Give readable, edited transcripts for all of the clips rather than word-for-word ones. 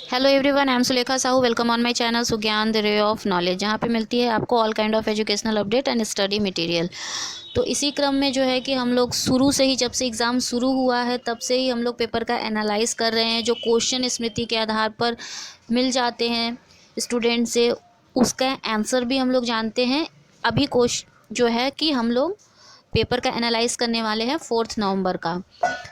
Hello everyone, I am Sulekha Sahu. Welcome on my channel Sugyan the ray of knowledge, जहाँ पे मिलती है आपको all kind of educational update and study material. तो इसी क्रम में जो है कि हम लोग शुरू से ही, जब से एग्ज़ाम शुरू हुआ है तब से ही हम लोग पेपर का एनालाइज कर रहे हैं। जो क्वेश्चन स्मृति के आधार पर मिल जाते हैं स्टूडेंट से, उसका आंसर भी हम लोग जानते हैं। अभी क्वेश्चन जो है कि हम लोग पेपर का एनालाइज करने वाले हैं 4 नवंबर का।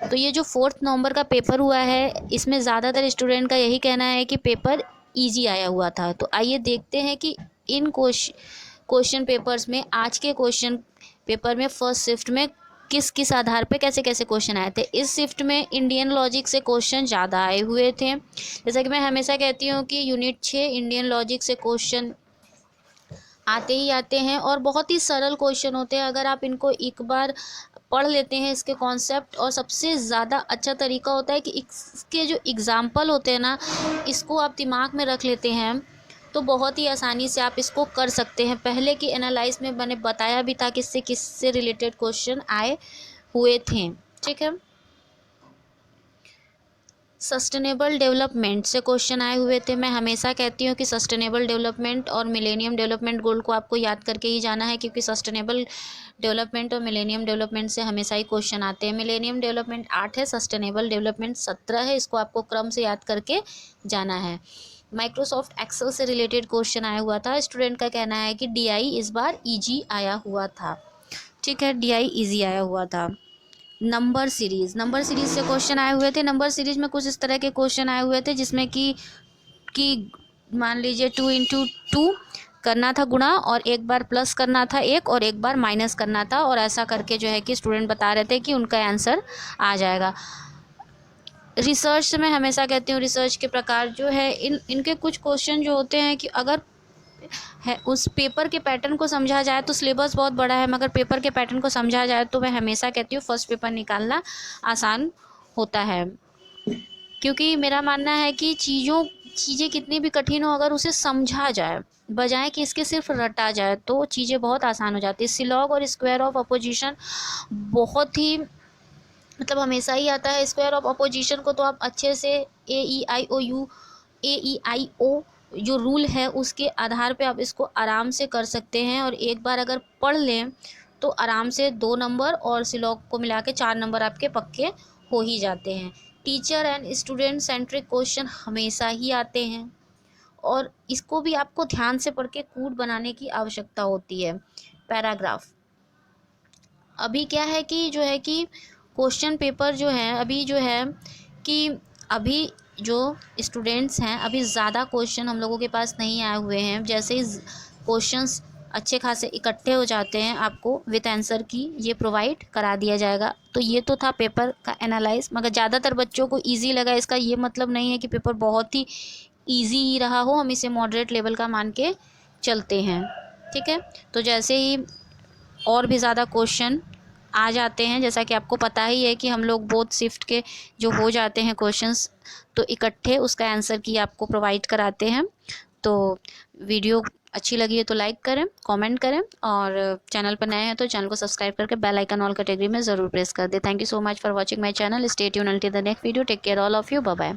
तो ये जो 4 नवंबर का पेपर हुआ है, इसमें ज़्यादातर स्टूडेंट का यही कहना है कि पेपर इजी आया हुआ था। तो आइए देखते हैं कि इन क्वेश्चन पेपर्स में, आज के क्वेश्चन पेपर में फर्स्ट शिफ्ट में किस किस आधार पे कैसे कैसे क्वेश्चन आए थे। इस शिफ्ट में इंडियन लॉजिक से क्वेश्चन ज़्यादा आए हुए थे। जैसा कि मैं हमेशा कहती हूँ कि यूनिट 6 इंडियन लॉजिक से क्वेश्चन आते ही आते हैं और बहुत ही सरल क्वेश्चन होते हैं। अगर आप इनको एक बार पढ़ लेते हैं इसके कॉन्सेप्ट, और सबसे ज़्यादा अच्छा तरीका होता है कि इसके जो एग्ज़ाम्पल होते हैं ना, इसको आप दिमाग में रख लेते हैं तो बहुत ही आसानी से आप इसको कर सकते हैं। पहले की एनालाइज में मैंने बताया भी था किससे किससे रिलेटेड क्वेश्चन आए हुए थे। ठीक है, सस्टेनेबल डेवलपमेंट से क्वेश्चन आए हुए थे। मैं हमेशा कहती हूँ कि सस्टेनेबल डेवलपमेंट और मिलेनियम डेवलपमेंट गोल को आपको याद करके ही जाना है, क्योंकि सस्टेनेबल डेवलपमेंट और मिलेनियम डेवलपमेंट से हमेशा ही क्वेश्चन आते हैं। मिलेनियम डेवलपमेंट 8 है, सस्टेनेबल डेवलपमेंट 17 है। इसको आपको क्रम से याद करके जाना है। माइक्रोसॉफ्ट एक्सेल से रिलेटेड क्वेश्चन आया हुआ था। स्टूडेंट का कहना है कि DI इस बार ईजी आया हुआ था। ठीक है, DI ईजी आया हुआ था। नंबर सीरीज से क्वेश्चन आए हुए थे। नंबर सीरीज में कुछ इस तरह के क्वेश्चन आए हुए थे जिसमें कि मान लीजिए 2 इंटू 2 करना था गुणा, और एक बार प्लस करना था एक, और एक बार माइनस करना था, और ऐसा करके जो है कि स्टूडेंट बता रहे थे कि उनका आंसर आ जाएगा। रिसर्च से मैं हमेशा कहती हूँ, रिसर्च के प्रकार जो है इनके कुछ क्वेश्चन जो होते हैं कि अगर है उस पेपर के पैटर्न को समझा जाए तो सिलेबस बहुत बड़ा है, मगर पेपर के पैटर्न को समझा जाए तो मैं हमेशा कहती हूँ फर्स्ट पेपर निकालना आसान होता है। क्योंकि मेरा मानना है कि चीज़ें कितनी भी कठिन हो, अगर उसे समझा जाए बजाय कि इसके सिर्फ रटा जाए तो चीज़ें बहुत आसान हो जाती है। सिलॉग और स्क्वायर ऑफ अपोजिशन बहुत ही हमेशा ही आता है। स्क्वायर ऑफ अपोजिशन को तो आप अच्छे से AEIOU जो रूल है उसके आधार पे आप इसको आराम से कर सकते हैं, और एक बार अगर पढ़ लें तो आराम से 2 नंबर और सिलॉग को मिला के 4 नंबर आपके पक्के हो ही जाते हैं। Teacher and student centric question हमेशा ही आते हैं, और इसको भी आपको ध्यान से पढ़ के कूट बनाने की आवश्यकता होती है। पैराग्राफ, अभी क्या है कि जो है कि क्वेश्चन पेपर जो है अभी जो है कि अभी जो स्टूडेंट्स हैं, अभी ज़्यादा क्वेश्चन हम लोगों के पास नहीं आए हुए हैं। जैसे ही क्वेश्चंस अच्छे खासे इकट्ठे हो जाते हैं, आपको विद आंसर की ये प्रोवाइड करा दिया जाएगा। तो ये तो था पेपर का एनालाइज, मगर ज़्यादातर बच्चों को ईजी लगा। इसका ये मतलब नहीं है कि पेपर बहुत ही ईजी ही रहा हो, हम इसे मॉडरेट लेवल का मान के चलते हैं। ठीक है, तो जैसे ही और भी ज़्यादा क्वेश्चन आ जाते हैं, जैसा कि आपको पता ही है कि हम लोग बोथ शिफ्ट के जो हो जाते हैं क्वेश्चंस, तो इकट्ठे उसका आंसर की आपको प्रोवाइड कराते हैं। तो वीडियो अच्छी लगी है तो लाइक करें, कमेंट करें, और चैनल पर नए हैं तो चैनल को सब्सक्राइब करके बेल आइकन ऑल कैटेगरी में ज़रूर प्रेस कर दें। Thank you so much for watching my channel. Stay tuned until the next video. Take care all of you. Bye bye.